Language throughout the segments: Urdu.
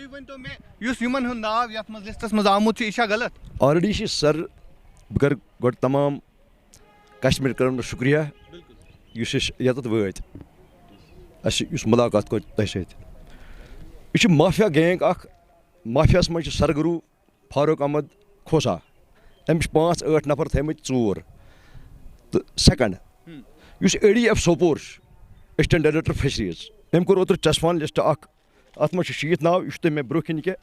تُہۍ ؤنۍتو مےٚ یُس یِمن ہُنٛد ناو یتھ منٛز لسٹس منٛز آمُت چھُ یہِ چھا غلط؟ آلریڈی چھِ سر بہٕ کَرٕ گۄڈٕ تمام کشمیٖر کرن شُکریہ یُس أسۍ ییٚتٮ۪تھ وٲتۍ اَسہِ یُس مُلاقات کوٚر تۄہہِ سۭتۍ. یہِ چھُ مافیا گینٛگ اکھ. مافیاہس منٛز چھِ سرگروٗ فاروق احمد کھوسا. أمِس چھِ 5-8 نفر تھٲیمٕتۍ ژوٗر. تہٕ سیکنڈ یُس ADF سوپور چھُ اسسٹنٹ ڈایریکٹر فِشریٖز أمۍ کوٚر اوترٕ چسپان لسٹ اکھ. اتھ منٛز چھِ 60 ناو. یہِ چھُ تۄہہِ مےٚ برونٛہہ کِنۍ کہِ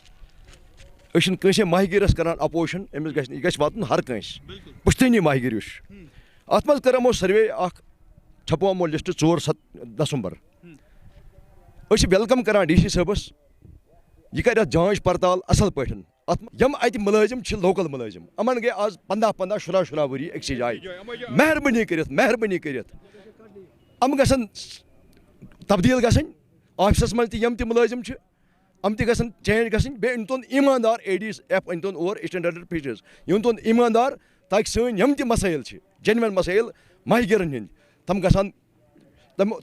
أسۍ چھِنہٕ کٲنٛسے ماہی گیرس کران اپوزِشن. أمِس گژھِ نہٕ یہِ گژھِ واتُن ہر کٲنٛسہِ پُشتٲنی ماہی گیٖر یُس چھُ. اتھ منٛز کٔر یِمو سٔروے اکھ چھپو یِمو لسٹ 4 دسمبر. أسۍ چھِ ویلکم کران DC صٲبس یہِ کرِ اتھ جانچ پڑتال اصل پٲٹھۍ. اتھ یِم اتہِ مُلٲزِم چھِ لوکل مُلٲزِم. یِمن گٔے آز 15-15 ؤری أکسٕے جایہِ. مہربٲنی کٔرِتھ یِم گژھن تبدیٖل گژھٕنۍ آفسس منٛز تہِ یِم تہِ مُلٲزِم چھِ یِم تہِ گژھن چینج گژھٕنۍ. بیٚیہِ أنۍتون ایٖماندار ADF أنۍتون اور اسسٹنٹ ڈایریکٹر فِشریٖز. یہِ أنۍتون ایٖماندار تاکہِ سٲنۍ یِم تہِ مسٲیل چھِ جینوَن مسٲیل ماہی گیرن ہٕنٛدۍ تِم گژھن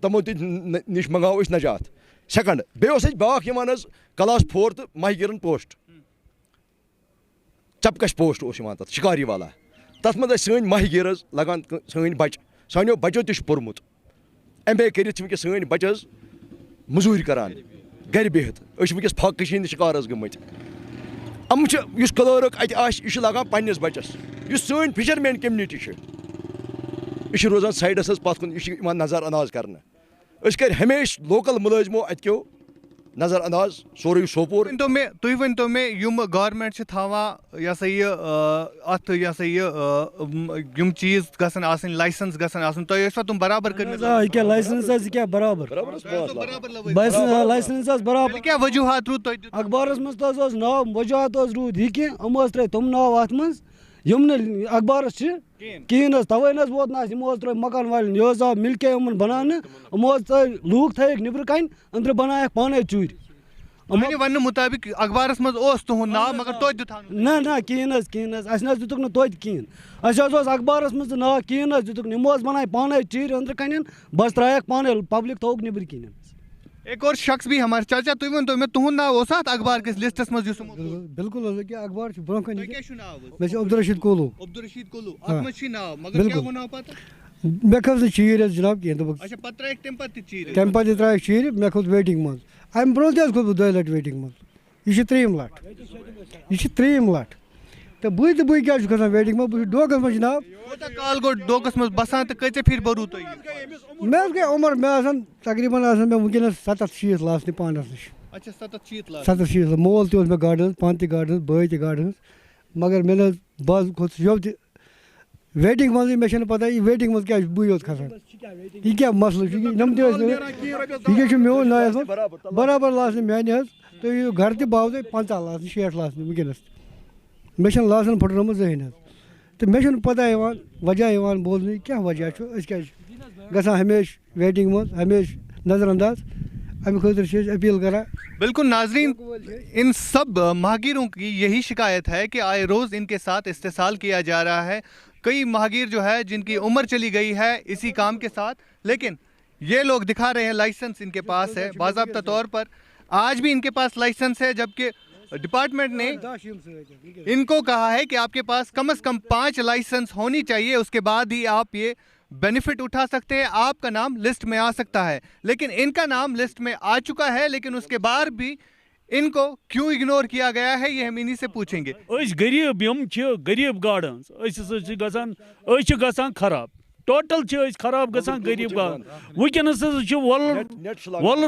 تِمو نِش منگاوو أسۍ نجات. سیکنڈ بیٚیہِ اوس اَسہِ بیٛاکھ یِوان حظ کلاس 4 تہٕ ماہی گیرن پوسٹ چپکش پوسٹ اوس یِوان تَتھ شِکاری والا. تَتھ منٛز ٲسۍ سٲنۍ ماہی گیٖر حظ لگان سٲنۍ بچہٕ. سانیو بچو تہِ چھُ پوٚرمُت. MA کٔرِتھ چھِ وٕنکیٚس سٲنۍ بچہٕ حظ موٚزوٗرۍ کران گرِ بِہِتھ. أسۍ چھِ وٕنکیٚس فاقٕچ ہِنٛدۍ شِکار حظ گٔمٕتۍ. یِم چھِ یُس کلٲرٕک اَتہِ آسہِ یہِ چھُ لگان پننِس بچس. یُس سٲنۍ فِشرمین کمنِٹی چھِ یہِ چھِ روزان سایڈس حظ پتھ کُن. یہِ چھِ یِوان نظر انداز کرنہٕ. أسۍ کَرِ ہمیشہٕ لوکل مُلٲزمو اَتہِ کیو نظر انداز سورُے سوپور. تُہۍ ؤنۍتو مےٚ یِم گورمینٹ چھِ تھاوان یہِ ہسا یہِ اتھ یہِ ہسا یہِ یِم چیٖز گژھن آسٕنۍ لایسنس گژھن آسٕنۍ تۄہہِ ٲسوا تِم برابر کٔرمٕتۍ؟ لایسنس حظ کیٛاہ برابر لایسنس حظ برابر. کیٛاہ وجوٗہات روٗد تۄہہِ اخبارس منٛز تہِ حظ اوس ناو وجوہات حظ روٗد یہِ کہِ یِم حظ ترٛٲے تِم ناو اتھ منٛز یِم نہٕ اخبارس چھِ کِہیٖنۍ حظ. تَوے نہٕ حظ ووت نہٕ اَسہِ. یِمو حظ ترٛٲے مکان والٮ۪ن یہِ حظ آو مِلکے یِمن بناونہٕ. یِمو حظ ترٛٲے لوٗکھ تھٲیِکھ نیبرٕ کَنۍ أنٛدرٕ بنایکھ پانے ژوٗرِ. میانہِ وننہٕ مُطٲبِق اخبارس منٛز اوس تُہُنٛد ناو مگر توتہِ دِتُکھ نہ کِہیٖنۍ حظ اَسہِ نہ حظ دِتُکھ نہٕ توتہِ کِہیٖنۍ. اَسہِ حظ اوس اخبارس منٛز تہِ ناو کِہیٖنۍ حظ دِتُکھ نہٕ. یِمو حظ بنایہِ پانے چیٖرِ أنٛدرٕ کَنٮ۪ن بس ترٛایکھ پانے پبلِک تھووُکھ نیبرٕ کِنۍ. ایک اور شخص بھی ہمارے چاچا تُہۍ ؤنۍتو مےٚ تُہُنٛد ناو اوسا اَتھ اخبار کِس لسٹس منٛز یُس بِلکُل حظ ییٚکیٛاہ اخبار چھُ برونٛہہ کَنہِ. کیٛاہ چھُ ناو؟ مےٚ چھُ عبدالرشیٖد کولوٗ. عبدالرشیٖد کولوٗ. اَتھ منٛز چھُے ناو مگر کیٛاہ ووٚنو پتہٕ؟ مےٚ کھٔژ نہٕ چیٖرۍ حظ جِناب کینٛہہ. دوٚپُکھ اچھا پتہٕ ترٛایکھ تَمہِ پتہٕ تہِ چیٖرِ. تَمہِ پتہٕ تہِ ترٛایکھ چیٖرِ. مےٚ کھوٚت ویٹِنٛگ منٛز. اَمہِ برونٛہہ تہِ حظ کھوٚت بہٕ 2 لٹہِ ویٹِنٛگ منٛز. یہِ چھِ 3یم لٹھ. تہٕ بہٕ کیٛازِ چھُس کھسان ویٹِنٛگ منٛز. بہٕ چھُس ڈوکس منٛز جِناب. کوٗتاہ کال گوٚو ڈوکس منٛز بسان تہٕ کۭژاہ پھِرِ بوٚروٕ تۄہہِ؟ مےٚ حظ گٔے عمر مےٚ آسان تقریٖبن آسان مےٚ وٕنکیٚنس 70-80 لاسنہِ پانس نِش. اچھا 70-80 70-80 مول تہِ اوس مےٚ گاڈٕ ہٕنٛز پانہٕ تہِ گاڈٕ ہٕنٛز بٲے تہِ گاڈٕ ہٕنٛز. مگر مےٚ نہ حظ بہٕ حظ کھوٚتُس یوٚت تہِ ویٹِنٛگ منٛزٕے. مےٚ چھَنہٕ پتہ یہِ ویٹِنٛگ منٛز کیٛازِ چھُس بٕے یوت کھسان. یہِ کیٛاہ مسلہٕ چھُ یِم تہِ ٲسۍ یہِ کیٛاہ چھُ میون نایَس منٛز برابر لاسنہِ میانہِ حظ. تُہۍ یِیِو گرٕ تہِ بہٕ ہاوٕ تۄہہِ 50 لاسنہِ 60 لاسنہِ وٕنکیٚنس. مےٚ چھَنہٕ لاسن پھٕٹرٲمٕژ زٕہٕنۍ حظ. تہٕ مےٚ چھُنہٕ پتہ یِوان وجہ یِوان بولنہٕ یہِ کیٛاہ وجہ چھُ. أسۍ کیٛازِ چھِ گژھان ہمیشہٕ ویٹِنٛگ منٛز ہمیشہٕ نظر انداز. اَمہِ خٲطرٕ چھِ أسۍ اپیٖل کران. بالکل ناظرین ان سب ماہگیروں کی یہی شکایت ہے کہ آئے روز ان کے ساتھ استحصال کیا جا رہا ہے. کئی ماہگیر جو ہے جن کی عمر چلی گئی ہے اسی کام کے ساتھ لیکن یہ لوگ دکھا رہے ہیں لائسنس ان کے پاس ہے باضابطہ طور پر. آج بھی ان کے پاس لائسنس ہے جبکہ ڈپارٹمنٹ نے ان کو کہا ہے کہ آپ کے پاس کم از کم 5 لائسنس ہونی چاہیے. اس کے بعد ہی آپ یہ بینیفٹ اٹھا سکتے ہیں. آپ کا نام لسٹ میں آ سکتا ہے. لیکن ان کا نام لسٹ میں آ چکا ہے لیکن اس کے بعد بھی ان کو کیوں اگنور کیا گیا ہے یہ ہم انہی سے پوچھیں گے. غریب یم غریب گاڑ ہز گژھان خراب ٹوٹل خراب گژھان غریب گاڑ. ونکس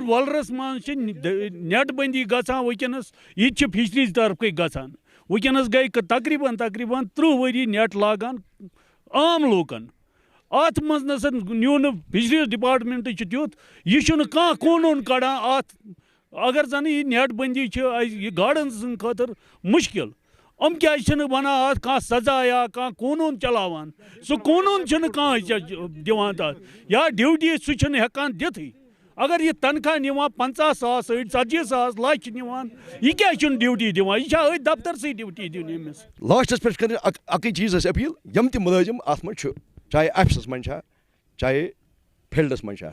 ولرس مز نیٹ بندی گژھان. ونکس یہ فشریز طرف گژھان. ونکس گئی تقریباً 30 ؤری نیٹ لاگان عام لوکن. ات مز نسا نیو نا فشریز ڈپارٹمنٹ تیُتھ یہ قونوٗن کڑان ات. اگر زن یہ نیٹ بندی یہ گاڑن سند خاطر مشکل ام کیا ونان ات سزا یا قونوٗن چلاوان. سہ قونوٗن دِوان تتھ یا ڈیوٹی سہ ہیکان دِتھٕے. اگر یہ تنخواہ نِوان 50,000 أڑۍ 40,000 لچھ نِوان یہ کیا ڈیوٹی دِوان. یہ أتھۍ دفترسٕے ڈیوٹی دِنۍ أمِس. لاسٹس پہ کر اکی چیز اپیل یم تہِ ملٲزم ات منٛز چاہے آفسس منٛز چھا چاہے فیلڈس منٛز چھا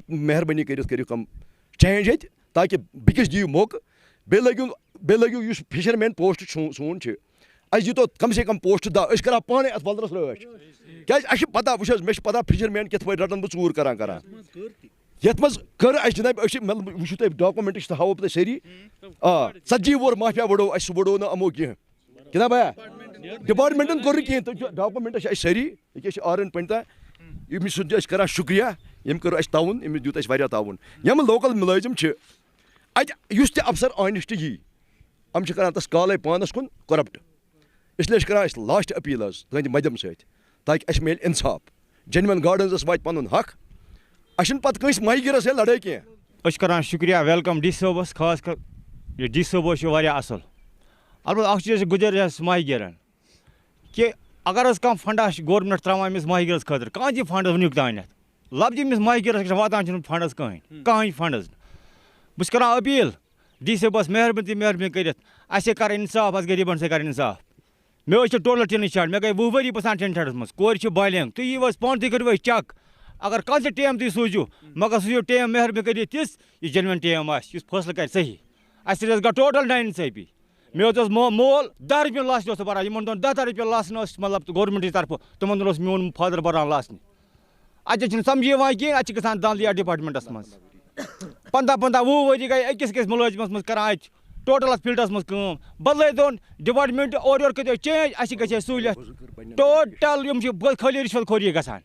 مہربٲنی کٔرِتھ کٔرِو کم چینج ییٚتہِ تاکہ بیٚکِس دِیِو موقعہٕ بیٚیہِ لٲگِو یُس فِشرمین پوسٹ سون چھِ اَسہِ دِتو کم سے کم پوسٹ 10 أسۍ کَرہاو پانَے اَتھ وَلرَس رٲچھ کیٛازِ اَسہِ چھِ پَتہ وٕچھ حظ مےٚ چھِ پَتہ فِشرمین کِتھ پٲٹھۍ رَٹان بہٕ ژوٗر کران یَتھ منٛز کٔر اَسہِ جِناب أسۍ چھِ مطلب وٕچھِو تُہۍ ڈاکومٮ۪نٛٹٕس تہِ ہاوو بہٕ تۄہہِ سٲری 40 وُہُر مافیا وٕڑو اَسہِ سُہ وٕڑو نہٕ یِمو کینٛہہ کِنہ بیا ڈِپاٹمٮ۪نٛٹَن کوٚر نہٕ کِہیٖنۍ تُہۍ ڈاکومٮ۪نٛٹ چھِ اَسہِ سٲری ییٚکیٛاہ چھِ آر این پنٛڈتا أمِس سُنٛد چھِ أسۍ کَران شُکریہ ییٚمۍ کوٚر اَسہِ تعاوُن أمِس دیُت اَسہِ واریاہ تعاوُن یِم لوکَل مُلٲزِم چھِ اَتہِ یُس تہِ اَفسَر آنٮ۪سٹ یی یِم چھِ کَران تَس کالَے پانَس کُن کۄرَپٹ اِسلیے چھِ کَران أسۍ لاسٹ أپیٖل حظ تُہٕنٛدِ مدھیَم سۭتۍ تاکہِ اَسہِ میلہِ اِنصاف جینوَن گاڈنَس واتہِ پَنُن حق اَسہِ چھُنہٕ پَتہٕ کٲنٛسہِ ماہی گیرَس سۭتۍ لَڑٲے کینٛہہ أسۍ چھِ کَران شُکریہ ویلکَم ڈی صٲبَس خاص کر یہِ ڈی صٲب حظ چھِ واریاہ اَصٕل البتہ اَکھ چیٖز چھِ گُزٲرِش ماہی گیرَن کہِ اگر حظ کانٛہہ فنٛڈ آسہِ گورمٮ۪نٛٹ ترٛاوان أمِس ماہی گیرَس خٲطرٕ کانٛہہ تہِ فنٛڈ وٕنیُک تانٮ۪تھ لفظ أمِس ماہی گیرَس واتان چھُنہٕ فنٛڈَس کٕہٕنۍ فنٛڈ حظ بہٕ چھُس کَران أپیٖل ڈی صٲبَس مہربٲنی کٔرِتھ اَسے کَر اِنصاف اَسہِ غریٖبَن سۭتۍ کَر اِنصاف مےٚ حظ چھِ ٹوٹَل ٹِنٕچ شاٹ مےٚ گٔے 20 ؤری بَسان ٹِن شاٹَس منٛز کورِ چھِ بالینٛگ تُہۍ یِیِو حظ پانہٕ تُہۍ کٔرِو حظ چَک اگر کانٛہہ تہِ ٹیم تُہۍ سوٗزِو مگر سوٗزِو ٹیم مہربٲنی کٔرِتھ تِژھ یُس جینوَن ٹیم آسہِ یُس فٲصلہٕ کَرِ صحیح اَسہِ حظ گوٚو ٹوٹَل نااِنصٲفی مےٚ حظ اوس مول 10 رۄپیہِ لاسنہِ اوس بَران یِمَن دۄہَن 10 رۄپیہِ لاسنہٕ اوس مطلب گورمٮ۪نٛٹٕچ طرفہٕ تِمَن دۄہَن اوس میون فادَر بَران لاسنہِ اَتہِ حظ چھِنہٕ سَمجھی یِوان کینٛہہ اَتہِ چھِ گژھان دَنٛد یَتھ ڈِپاٹمٮ۪نٛٹَس منٛز 15-20 ؤری گٔے أکِس مُلٲزِمَس منٛز کَران اَتہِ ٹوٹَل اَتھ فیٖلڈَس منٛز کٲم بَدلٲے دۄن ڈِپاٹمٮ۪نٛٹ اورٕ یورٕ کٔرِو چینٛج اَسہِ گژھِ ہے سہوٗلیت ٹوٹَل یِم چھِ خٲلی رِشوت خوری گژھان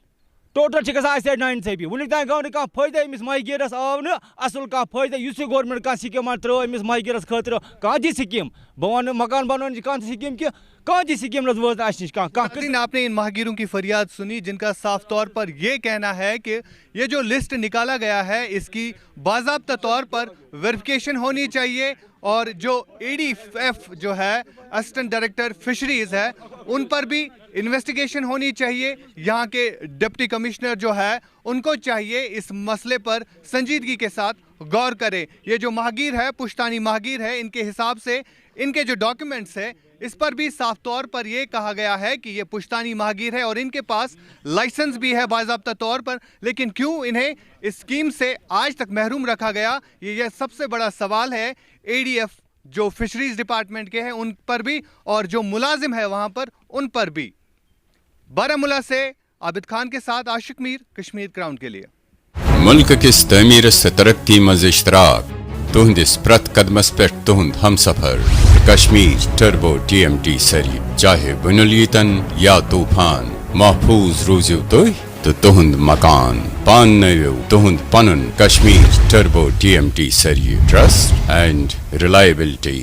ٹوٹَل چھِ گژھان اَسہِ سۭتۍ نااِنصٲفی وٕنیُک تانۍ گوٚو نہٕ کانٛہہ فٲیدٕ أمِس ماہی گیرَس آو نہٕ اَصٕل کانٛہہ فٲیدٕ یُس یہِ گورمٮ۪نٛٹ کانٛہہ سِکیٖما ترٛٲو أمِس ماہی گیرَس خٲطرٕ کانٛہہ تہِ سِکیٖم بہٕ وَنہٕ مکان بَناونٕچ کانٛہہ تہِ سِکیٖم کہِ کانٛہہ تہِ سِکیٖم نہ وٲژ نہٕ اَسہِ نِش کانٛہہ آپ نے ان ماہگیروں کی فریاد سنی جن کا صاف طور پر یہ کہنا ہے کہ یہ جو لسٹ نکالا گیا ہے اس کی باضابطہ طور پر ویریفیکیشن ہونی چاہیے اور جو اے ڈی ایف جو ہے اسسٹنٹ ڈائریکٹر فشریز ہے ان پر بھی انویسٹیگیشن ہونی چاہیے یہاں کے ڈپٹی کمشنر جو ہے ان کو چاہیے اس مسئلے پر سنجیدگی کے ساتھ غور کرے یہ جو ماہگیر ہے پشتانی ماہگیر ہے ان کے حساب سے ان کے جو ڈاکیومنٹس ہے اس پر بھی صاف طور پر یہ کہا گیا ہے کہ یہ پشتانی ماہگیر ہے اور ان کے پاس لائسنس بھی ہے باضابطہ طور پر لیکن کیوں انہیں اس اسکیم سے آج تک محروم رکھا گیا یہ سب سے بڑا سوال ہے اے ڈی ایف جو فشریز ڈپارٹمنٹ کے ہیں ان پر بھی اور جو ملازم ہے وہاں پر ان پر بھی بارہمولہ سے عابد خان کے ساتھ عاشق میر کشمیر کراؤن کے لیے ملک کس تعمیرس سے ترقی مز اشتراک تہندس پرت قدمس پہ تہند ہم سفر کشمیر ٹربو TMT سری چاہے بنیلیتن یا طوفان محفوظ روزیو تھی تو تہند مکان پان نویو تہند پنن Kashmir turbo TMT Sri trust and reliability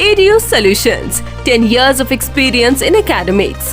ADU Solutions 10 years of experience in academics,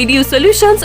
ADU Solutions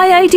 IIT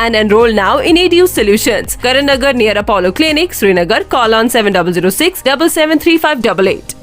and enroll now in ADU Solutions, Karan Nagar near Apollo Clinic, Srinagar. Call on 7006 773588.